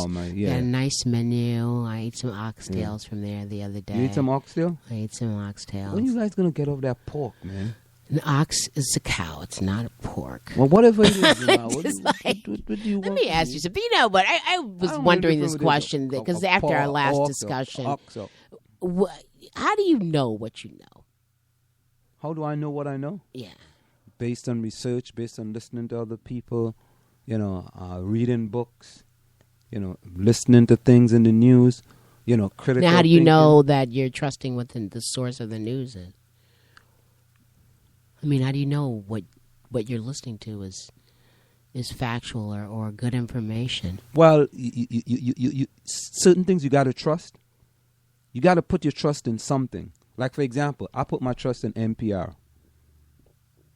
Got a nice menu. I ate some oxtails from there the other day. You ate some oxtail? I ate some oxtails. When you guys gonna get off that pork, man? An ox is a cow. It's not a pork. Well, whatever it is, what do you want? Let me ask you something. You know, but I was wondering this question because after our last discussion, how do you know what you know? How do I know what I know? Yeah. Based on research, based on listening to other people, reading books, listening to things in the news, critical. Now, how do you thinking. know that you're trusting what the source of the news is? I mean, how do you know what you're listening to is factual or good information? Well, you certain things you got to trust. You got to put your trust in something. Like, for example, I put my trust in NPR.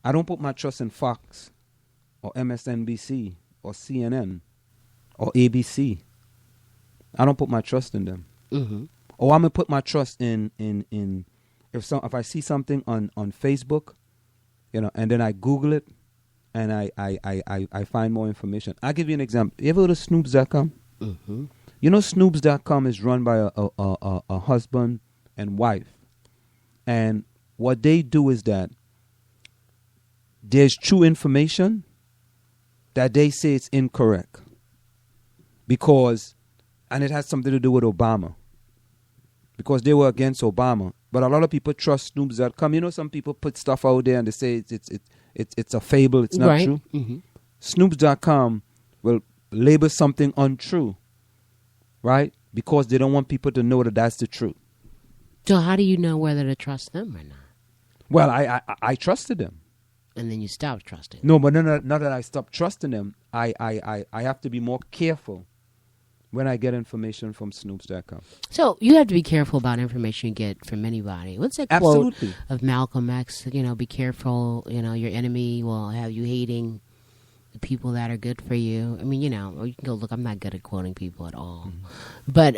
I don't put my trust in Fox or MSNBC or CNN or ABC. I don't put my trust in them. Mm-hmm. Or I'm gonna put my trust in if I see something on Facebook, and then I Google it and I find more information. I'll give you an example. You ever go to Snoops.com? Mm-hmm. Snoops.com is run by a husband and wife. And what they do is that there's true information that they say it's incorrect. And it has something to do with Obama. Because they were against Obama. But a lot of people trust Snoops.com. Some people put stuff out there and they say it's a fable, it's not true. Mm-hmm. Snoops.com will label something untrue, right? Because they don't want people to know that that's the truth. So how do you know whether to trust them or not? Well, I trusted them. And then you stopped trusting. No, but not that I stopped trusting them. I have to be more careful when I get information from Snoops.com. So you have to be careful about information you get from anybody. What's that quote of Malcolm X? Be careful. Your enemy will have you hating the people that are good for you. I mean, you can go look. I'm not good at quoting people at all. Mm-hmm. But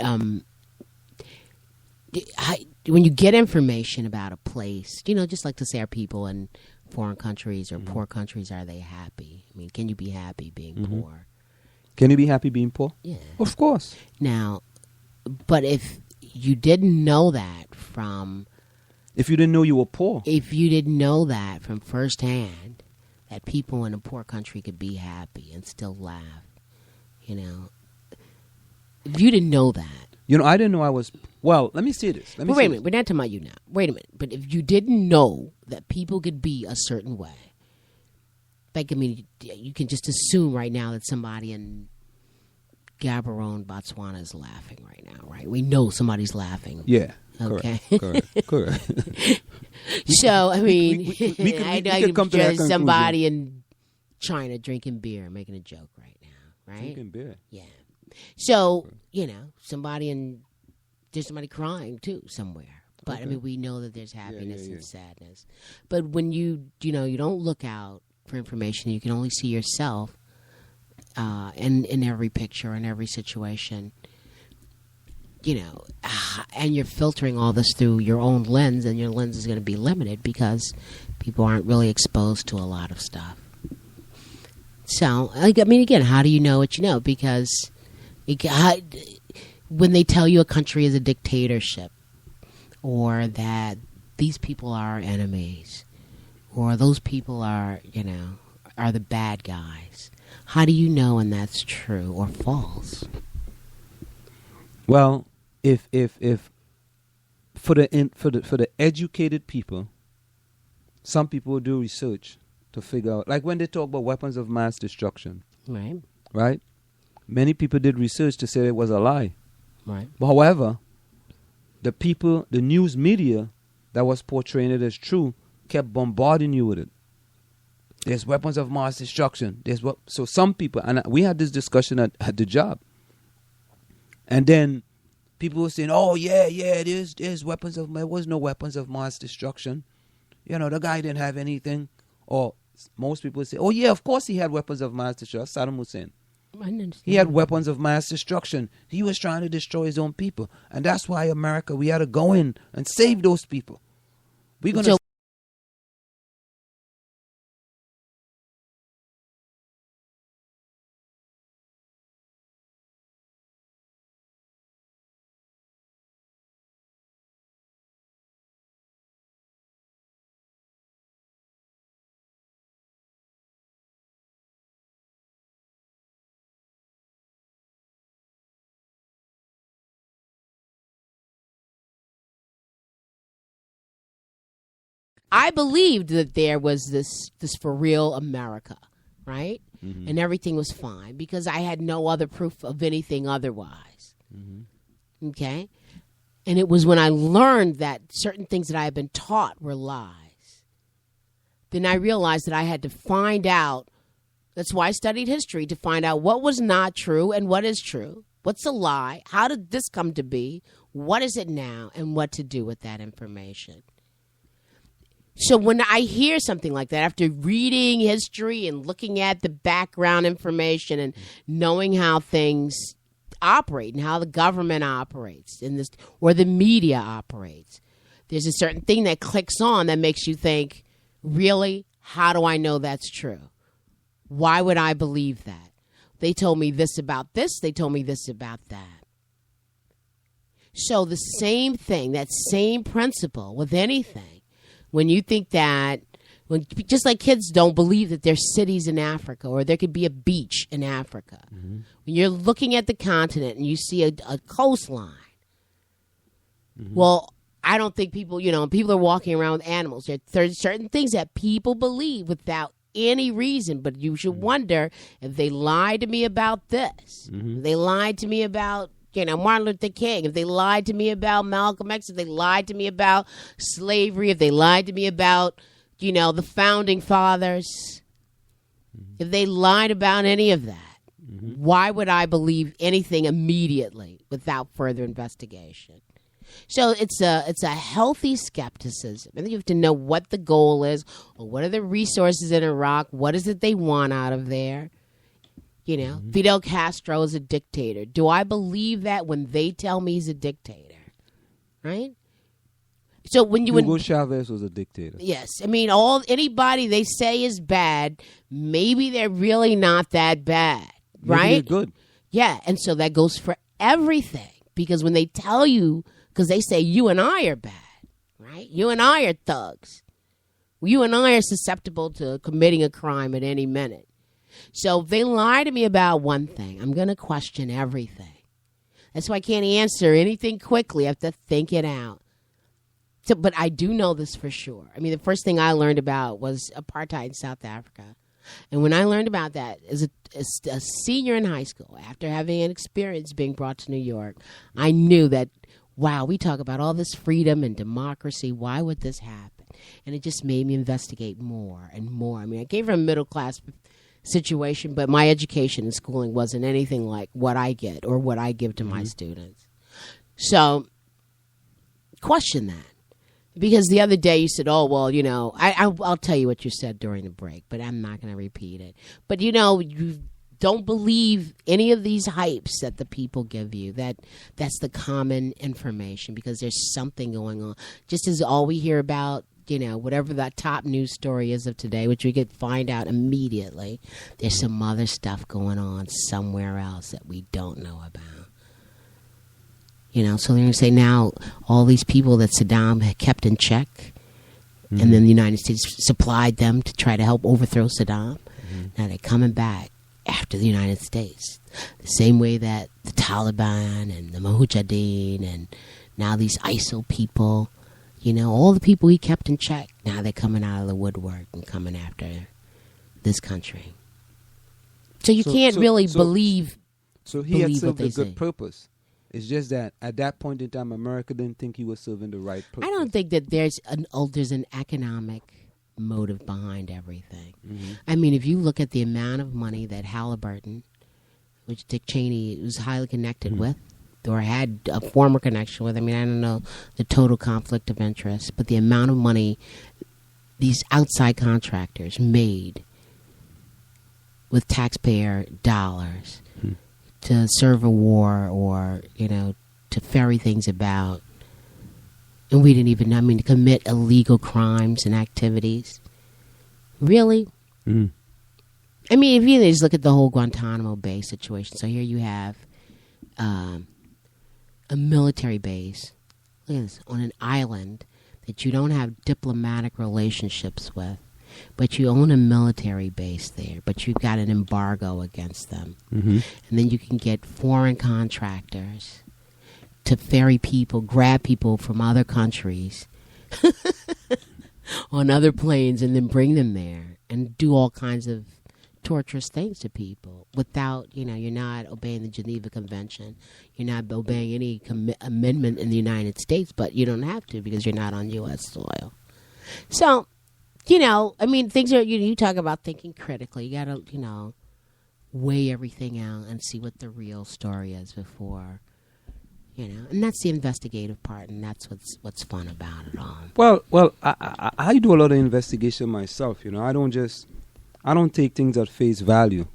when you get information about a place, just like to say, are people in foreign countries or mm-hmm. poor countries, are they happy? I mean, can you be happy being mm-hmm. poor? Can you be happy being poor? Yeah. Of course. Now, but if you didn't know that from... If you didn't know you were poor. If you didn't know that from firsthand, that people in a poor country could be happy and still laugh, if you didn't know that. I didn't know I was... Well, let me say this. Wait a minute. We're not talking about you now. Wait a minute. But if you didn't know that people could be a certain way, like, I mean, you can just assume right now that somebody in Gaborone, Botswana is laughing right now, right? We know somebody's laughing. Yeah. Okay. Correct. So, I mean, I know you can picture somebody in China drinking beer, making a joke right now, right? Drinking beer. Yeah. So, there's somebody crying too somewhere. But okay. I mean, we know that there's happiness and sadness. But when you don't look out for information, you can only see yourself in every picture, in every situation. And you're filtering all this through your own lens, and your lens is going to be limited because people aren't really exposed to a lot of stuff. So, I mean, again, how do you know what you know? Because when they tell you a country is a dictatorship, or that these people are our enemies, or those people are the bad guys, how do you know when that's true or false? Well, if for the educated people, some people will do research to figure out, like when they talk about weapons of mass destruction, right? Many people did research to say it was a lie. Right. But however, the news media that was portraying it as true kept bombarding you with it. There's weapons of mass destruction. So some people, and we had this discussion at the job, and then people were saying, "Oh yeah, there's weapons of. There was no weapons of mass destruction. The guy didn't have anything." Or most people say, "Oh yeah, of course he had weapons of mass destruction." Saddam Hussein. He had weapons of mass destruction. He was trying to destroy his own people. And that's why America, we had to go in and save those people. We're going to I believed that there was this for real America, right? Mm-hmm. And everything was fine because I had no other proof of anything otherwise. Mm-hmm. Okay? And it was when I learned that certain things that I had been taught were lies, then I realized that I had to find out. That's why I studied history, to find out what was not true and what is true. What's a lie? How did this come to be? What is it now? And what to do with that information. So when I hear something like that, after reading history and looking at the background information and knowing how things operate and how the government operates in this, or the media operates, there's a certain thing that clicks on that makes you think, really? How do I know that's true? Why would I believe that? They told me this about this. They told me this about that. So the same thing, that same principle with anything. When you think that, just like kids don't believe that there's cities in Africa or there could be a beach in Africa. Mm-hmm. When you're looking at the continent and you see a coastline, mm-hmm. Well, I don't think people are walking around with animals. There's certain things that people believe without any reason, but you should wonder if they lied to me about this. Mm-hmm. If they lied to me about Martin Luther King, if they lied to me about Malcolm X, if they lied to me about slavery, if they lied to me about, the founding fathers, mm-hmm. if they lied about any of that, mm-hmm. why would I believe anything immediately without further investigation? So it's a healthy skepticism. I think you have to know what the goal is, or what are the resources in Iraq, what is it they want out of there. Mm-hmm. Fidel Castro is a dictator. Do I believe that when they tell me he's a dictator? Right? So when Hugo Chavez was a dictator. Yes. I mean, anybody they say is bad, maybe they're really not that bad. Right? Maybe they're good. Yeah. And so that goes for everything. Because when they tell you, because they say you and I are bad, right? You and I are thugs. You and I are susceptible to committing a crime at any minute. So if they lie to me about one thing, I'm going to question everything. That's why I can't answer anything quickly. I have to think it out. So, but I do know this for sure. I mean, the first thing I learned about was apartheid in South Africa. And when I learned about that as a senior in high school, after having an experience being brought to New York, I knew that, wow, we talk about all this freedom and democracy. Why would this happen? And it just made me investigate more and more. I mean, I came from a middle-class situation, but my education and schooling wasn't anything like what I get or what I give to my students. So question that. Because the other day you said, oh, well, I'll tell you what you said during the break, but I'm not going to repeat it. But, you don't believe any of these hypes that the people give you. That's the common information because there's something going on. Just as all we hear about, whatever that top news story is of today, which we could find out immediately, there's some other stuff going on somewhere else that we don't know about. So they're going to say now all these people that Saddam had kept in check, mm-hmm. and then the United States supplied them to try to help overthrow Saddam. Mm-hmm. Now they're coming back after the United States. The same way that the Taliban and the Mujahideen and now these ISIL people, all the people he kept in check, now they're coming out of the woodwork and coming after this country. So you can't really believe. So he had served a good purpose. It's just that at that point in time, America didn't think he was serving the right purpose. I don't think that there's an economic motive behind everything. Mm-hmm. I mean, if you look at the amount of money that Halliburton, which Dick Cheney was highly connected mm-hmm. with, or had a former connection with, I mean, I don't know the total conflict of interest, but the amount of money these outside contractors made with taxpayer dollars mm-hmm. to serve a war or, to ferry things about. And we didn't even, to commit illegal crimes and activities. Really? Mm-hmm. I mean, if you just look at the whole Guantanamo Bay situation. So here you have a military base, look at this, on an island that you don't have diplomatic relationships with, but you own a military base there, but you've got an embargo against them. Mm-hmm. And then you can get foreign contractors to ferry people, grab people from other countries on other planes and then bring them there and do all kinds of torturous things to people without, you're not obeying the Geneva Convention. You're not obeying any amendment in the United States, but you don't have to because you're not on U.S. soil. So, things are, you talk about thinking critically. You got to, weigh everything out and see what the real story is before, and that's the investigative part, and that's what's fun about it all. Well, I do a lot of investigation myself. I don't take things at face value,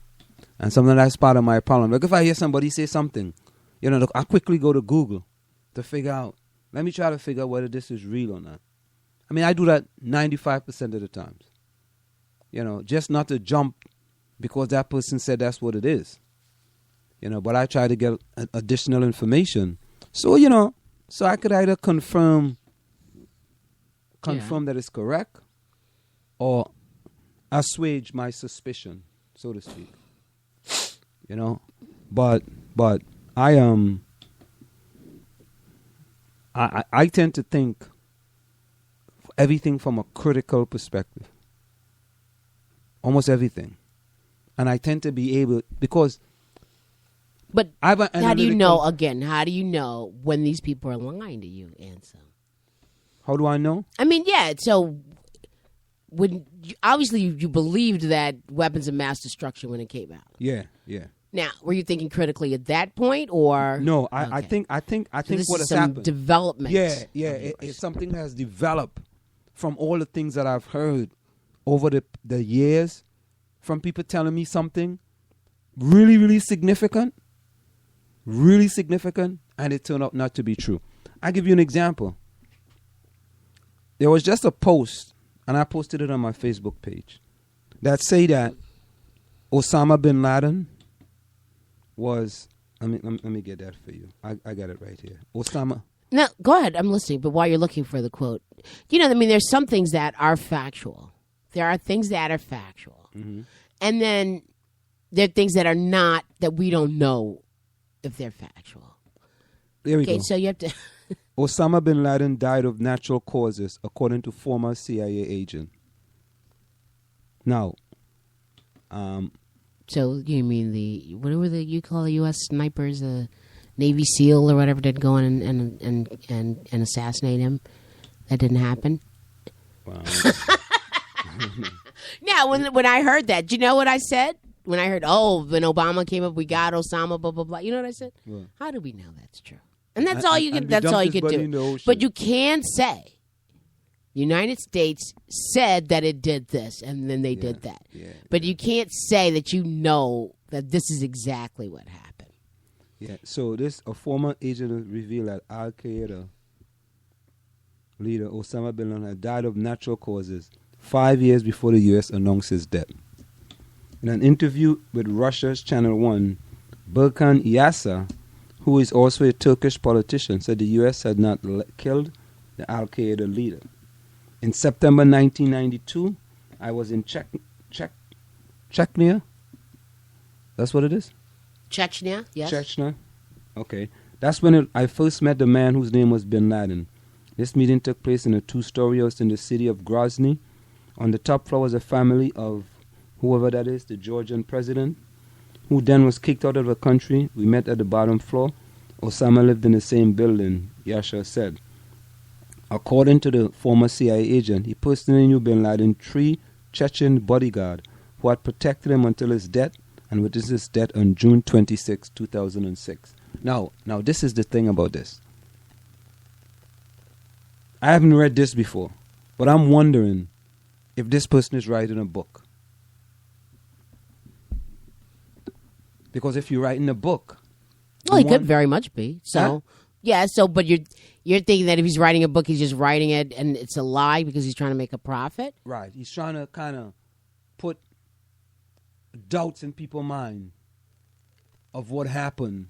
and sometimes that's part of my problem. Like if I hear somebody say something, I quickly go to Google to figure out. Let me try to figure out whether this is real or not. I mean, I do that 95% of the times. Just not to jump because that person said that's what it is. But I try to get additional information. So, so I could either confirm that it's correct or assuage my suspicion, so to speak. But I tend to think everything from a critical perspective. Almost everything. And I tend to be able, because... But how do you know, how do you know when these people are lying to you, Ansel? How do I know? I mean, so obviously you believed that weapons of mass destruction when it came out. Yeah. Now, were you thinking critically at that point, or no? I think so what has some happened. Development. Yeah. It's something that has developed from all the things that I've heard over the years, from people telling me something really, really significant, and it turned out not to be true. I'll give you an example. There was just a post, and I posted it on my Facebook page, that say that Osama bin Laden was... Let me get that for you. I got it right here. Osama... No, go ahead. I'm listening. But while you're looking for the quote, there's some things that are factual. There are things that are factual. Mm-hmm. And then there are things that are not, that we don't know if they're factual. There we go. Okay, so you have to... Osama bin Laden died of natural causes, according to former CIA agent. Now, so you mean you call the U.S. snipers, Navy SEAL or whatever, did go in and assassinate him? That didn't happen? Wow. Now, when I heard that, do you know what I said? When I heard, when Obama came up, we got Osama, blah, blah, blah. You know what I said? What? How do we know that's true? And that's all you can do. But you can say, United States said that it did this, and then they did that. Yeah, but you can't say that you know that this is exactly what happened. Yeah, so a former agent revealed that Al-Qaeda leader Osama bin Laden had died of natural causes 5 years before the U.S. announced his death. In an interview with Russia's Channel 1, Berkan Iyasa, who is also a Turkish politician, said the U.S. had not killed the Al-Qaeda leader. In September 1992, I was in Chechnya. That's what it is? Chechnya, yes. Chechnya. Okay. That's when I first met the man whose name was bin Laden. This meeting took place in a two-story house in the city of Grozny. On the top floor was a family of whoever that is, the Georgian president, who then was kicked out of the country. We met at the bottom floor. Osama lived in the same building, Yasha said. According to the former CIA agent, he personally knew bin Laden 3 Chechen bodyguards who had protected him until his death, and witnessed his death on June 26, 2006. Now, this is the thing about this. I haven't read this before, but I'm wondering if this person is writing a book. Because if you're writing a book... Well, he could very much be. So, yeah, but you're thinking that if he's writing a book, he's just writing it and it's a lie because he's trying to make a profit? Right. He's trying to kind of put doubts in people's mind of what happened